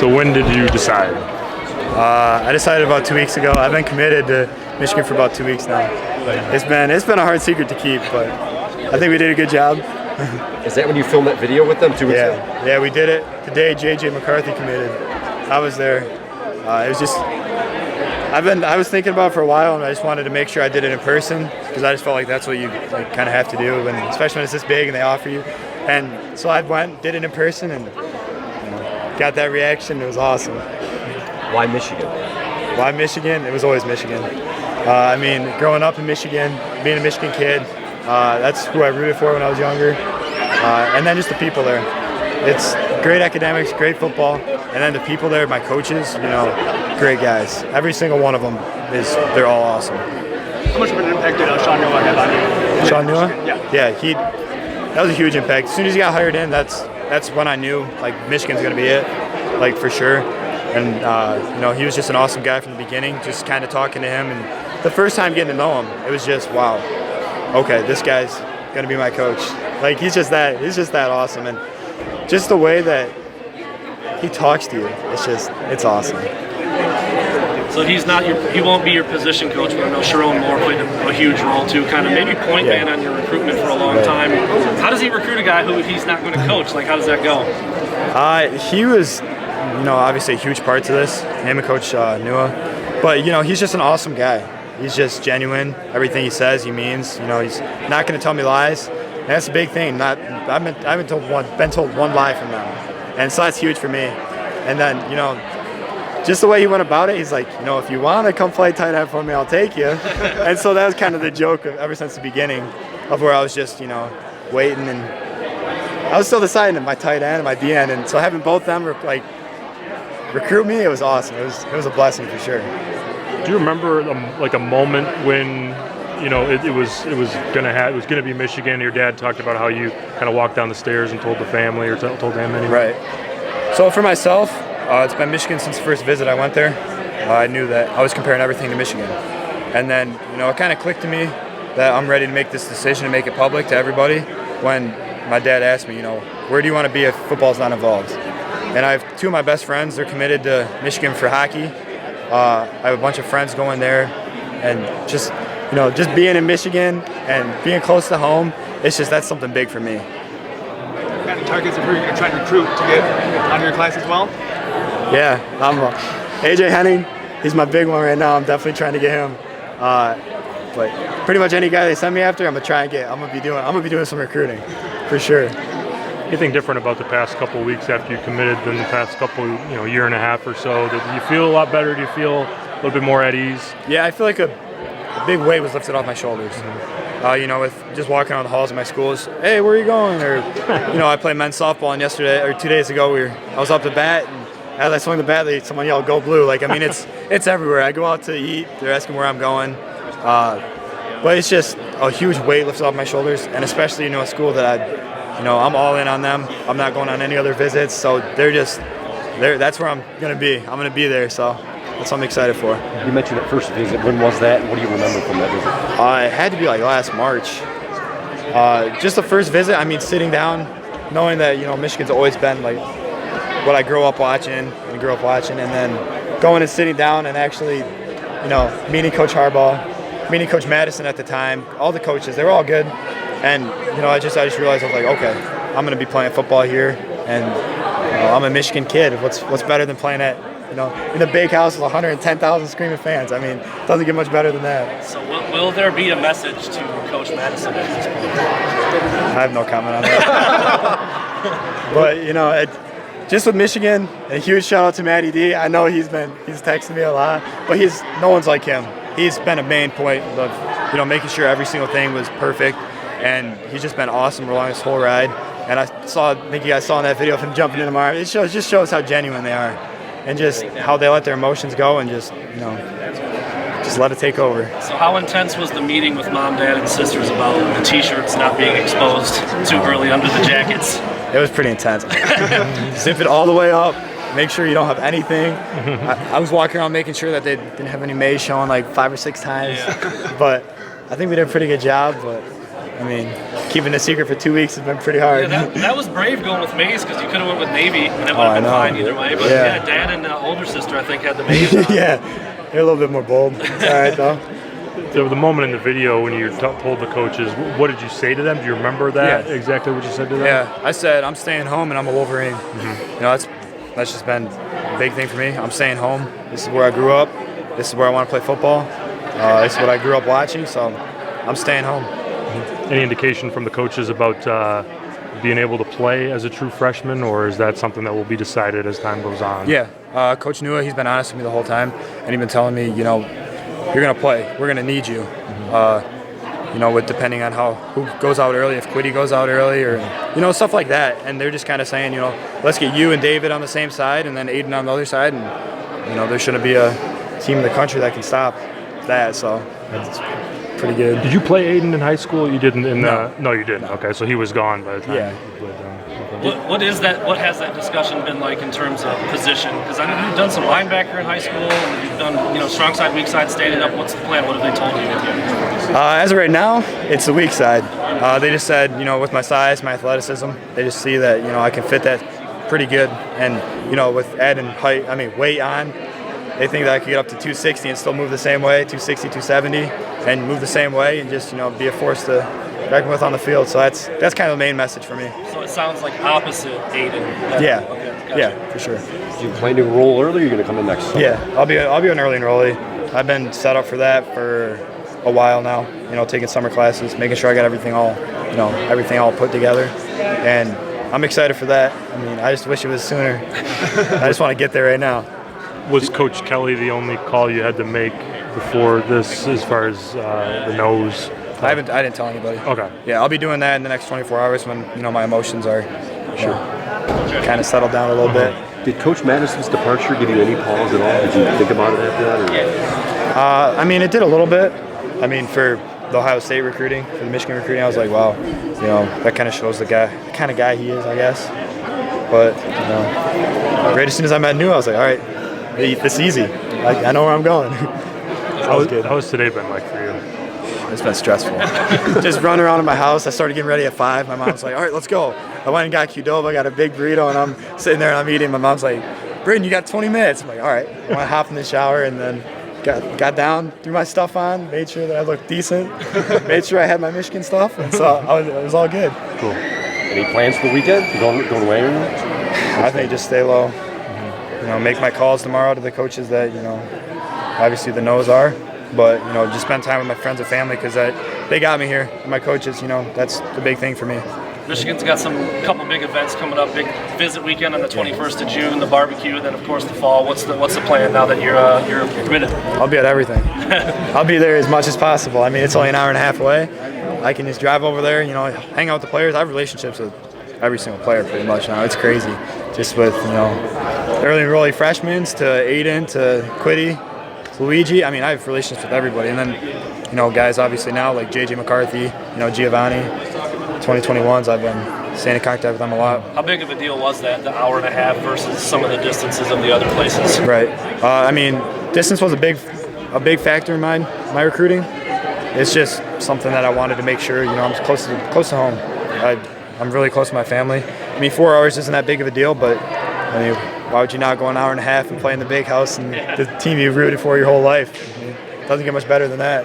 So when did you decide? I decided about 2 weeks ago. I've been committed to Michigan for about 2 weeks now. It's been a hard secret to keep, but I think we did a good job. Is that when you filmed that video with them 2 weeks ago? Yeah, we did it the day J.J. McCarthy committed. I was there. It was just I was thinking about it for a while, and I just wanted to make sure I did it in person because I just felt like that's what you kind of have to do, especially when it's this big and they offer you. And so I went, did it in person, and got that reaction. It was awesome. Why Michigan? Why Michigan? It was always Michigan. I mean, growing up in Michigan, being a Michigan kid, that's who I rooted for when I was younger. And then just the people there. It's great academics, great football, and then the people there, my coaches, great guys. Every single one of them they're all awesome. How much of an impact did Sean Nua have on you? Sean Nua? Yeah, that was a huge impact. As soon as he got hired in, that's when I knew Michigan's gonna be it, for sure. And he was just an awesome guy from the beginning. Just kind of talking to him, and the first time getting to know him, it was just wow. Okay, this guy's gonna be my coach. He's just that awesome, and just the way that he talks to you, it's awesome. So he won't be your position coach, but I know Sharon Moore played a huge role too, kind of maybe point man on your recruitment for a long time. How does he recruit a guy who he's not going to coach? How does that go? He was, obviously a huge part to this, him and Coach Nua. But, he's just an awesome guy. He's just genuine. Everything he says, he means. He's not going to tell me lies. And that's a big thing. I've been told one lie from them. And so that's huge for me. And then, just the way he went about it, he's like, if you want to come play tight end for me, I'll take you. And so that was kind of the joke ever since the beginning of where I was just, waiting. And I was still deciding my tight end and my D end. And so having both them recruit me, it was awesome. It was a blessing for sure. Do you remember a moment when it was gonna be Michigan? Your dad talked about how you kind of walked down the stairs and told the family or told him anyway. Right. So for myself, it's been Michigan since the first visit I went there. I knew that I was comparing everything to Michigan, and then it kind of clicked to me that I'm ready to make this decision and make it public to everybody. When my dad asked me, where do you want to be if football's not involved? And I have two of my best friends. They're committed to Michigan for hockey. I have a bunch of friends going there, and just being in Michigan and being close to home, that's something big for me. Got targets of who you're going to try to recruit to get out of your class as well? Yeah, I'm AJ Henning. He's my big one right now. I'm definitely trying to get him. But pretty much any guy they send me after, I'm gonna be doing some recruiting, for sure. Anything different about the past couple of weeks after you committed than the past couple, year and a half or so? Did you feel a lot better? Do you feel a little bit more at ease? Yeah, I feel like a big weight was lifted off my shoulders. With just walking around the halls of my schools, hey, where are you going? Or, I played men's softball, and 2 days ago, I was up to bat, and as I swung the bat, someone yelled, "Go Blue!" It's everywhere. I go out to eat, they're asking where I'm going. But it's just a huge weight lifted off my shoulders, and especially, a school that I'm all in on them. I'm not going on any other visits, so that's where I'm going to be. I'm going to be there, so that's what I'm excited for. You mentioned that first visit. When was that? What do you remember from that visit? It had to be last March. Just the first visit, sitting down, knowing that, Michigan's always been what I grew up watching, and then going and sitting down and actually, meeting Coach Harbaugh, meeting Coach Madison at the time, all the coaches, they were all good. And, I just realized, I was like, okay, I'm going to be playing football here, and I'm a Michigan kid. What's better than playing at, in a big house with 110,000 screaming fans? It doesn't get much better than that. So will there be a message to Coach Madison at this point? I have no comment on that. But, just with Michigan, a huge shout out to Matty D. I know he's texting me a lot, but no one's like him. He's been a main point of, making sure every single thing was perfect. And he's just been awesome along this whole ride. And I think you guys saw in that video of him jumping into my arm. It just shows how genuine they are, and just how they let their emotions go and just let it take over. So how intense was the meeting with mom, dad, and sisters about the T-shirts not being exposed too early under the jackets? It was pretty intense. Zip it all the way up. Make sure you don't have anything. I was walking around making sure that they didn't have any maize showing 5 or 6 times. Yeah. But I think we did a pretty good job. But I mean, keeping a secret for 2 weeks has been pretty hard. Yeah, that was brave going with Maze because you could have went with Navy and it would I have been know. fine either way. But Yeah. yeah, Dad and older sister I think had the Maze on. Yeah, they're a little bit more bold. It's all right though. The moment in the video when you told the coaches, what did you say to them? Do you remember that? Yeah. Exactly what you said to them? Yeah, I said I'm staying home and I'm a Wolverine. You know, that's just been a big thing for me. I'm staying home. This is where I grew up. This is where I want to play football. This is what I grew up watching. So I'm staying home. Any indication from the coaches about being able to play as a true freshman, or is that something that will be decided as time goes on? Yeah, Coach Nua, he's been honest with me the whole time, and he's been telling me, you know, you're gonna play. We're gonna need you. You know, with depending on who goes out early, if Quiddy goes out early, or you know, stuff like that. And they're just kind of saying, you know, let's get you and David on the same side, and then Aiden on the other side, and you know, there shouldn't be a team in the country that can stop that. So that's pretty good. Did you play Aiden in high school? You didn't in No. No, you didn't. No. Okay, so he was gone by the time Yeah. you played down. What is that? What has that discussion been like in terms of position? Because I know you've done some linebacker in high school, and you've done strong side, weak side, standing up. What's the plan? What have they told you? As of right now, it's the weak side. They just said, you know, with my size, my athleticism, they just see that, you know, I can fit that pretty good. And, you know, with adding weight on, they think that I could get up to 260 and still move the same way, 260, 270, and move the same way and just, you know, be a force to reckon with on the field. So that's kind of the main message for me. So it sounds like opposite Aiden. Yeah. Okay, gotcha. Yeah, for sure. Do you plan to enroll early, or are you going to come in next summer? Yeah, I'll be an early enrollee. I've been set up for that for a while now. You know, taking summer classes, making sure I got everything all put together, and I'm excited for that. I mean, I just wish it was sooner. I just want to get there right now. Was Coach Kelly the only call you had to make before this, as far as the nose? I didn't tell anybody. Okay. Yeah, I'll be doing that in the next 24 hours when, you know, my emotions are kind of settled down a little bit. Did Coach Madison's departure give you any pause at all? Did you think about it after that? Or? I mean, it did a little bit. I mean, for the Ohio State recruiting, for the Michigan recruiting, I was like, wow, you know, that kind of shows the kind of guy he is, I guess. But, you know, right as soon as I met New, I was like, all right, this is easy. I know where I'm going. How's today been like for you? It's been stressful. Just running around in my house. I started getting ready at 5. My mom's like, all right, let's go. I went and got Qdoba, got a big burrito, and I'm sitting there and I'm eating. My mom's like, Braden, you got 20 minutes. I'm like, all right. I went to hop in the shower and then got down, threw my stuff on, made sure that I looked decent, made sure I had my Michigan stuff, and so it was all good. Cool. Any plans for the weekend? You going away or anything? I think just stay low. You know, make my calls tomorrow to the coaches that, you know, obviously the no's are. But, you know, just spend time with my friends and family because they got me here. And my coaches, you know, that's the big thing for me. Michigan's got couple big events coming up. Big visit weekend on the 21st of June, the barbecue, and then of course the fall. What's the plan now that you're committed? I'll be at everything. I'll be there as much as possible. I mean, it's only an hour and a half away. I can just drive over there, you know, hang out with the players. I have relationships with every single player pretty much now. It's crazy. Just with, you know, early enrollee freshmen to Aiden to Quiddy, to Luigi. I mean, I have relationships with everybody. And then, you know, guys obviously now like J.J. McCarthy, you know, Giovanni, 2021s. I've been staying in contact with them a lot. How big of a deal was that, the hour and a half versus some of the distances of the other places? Right. I mean, distance was a big factor in my recruiting. It's just something that I wanted to make sure, you know, I'm close to home. I'm really close to my family. I mean, 4 hours isn't that big of a deal, but I mean, why would you not go an hour and a half and play in the big house and the team you rooted for your whole life? I mean, it doesn't get much better than that.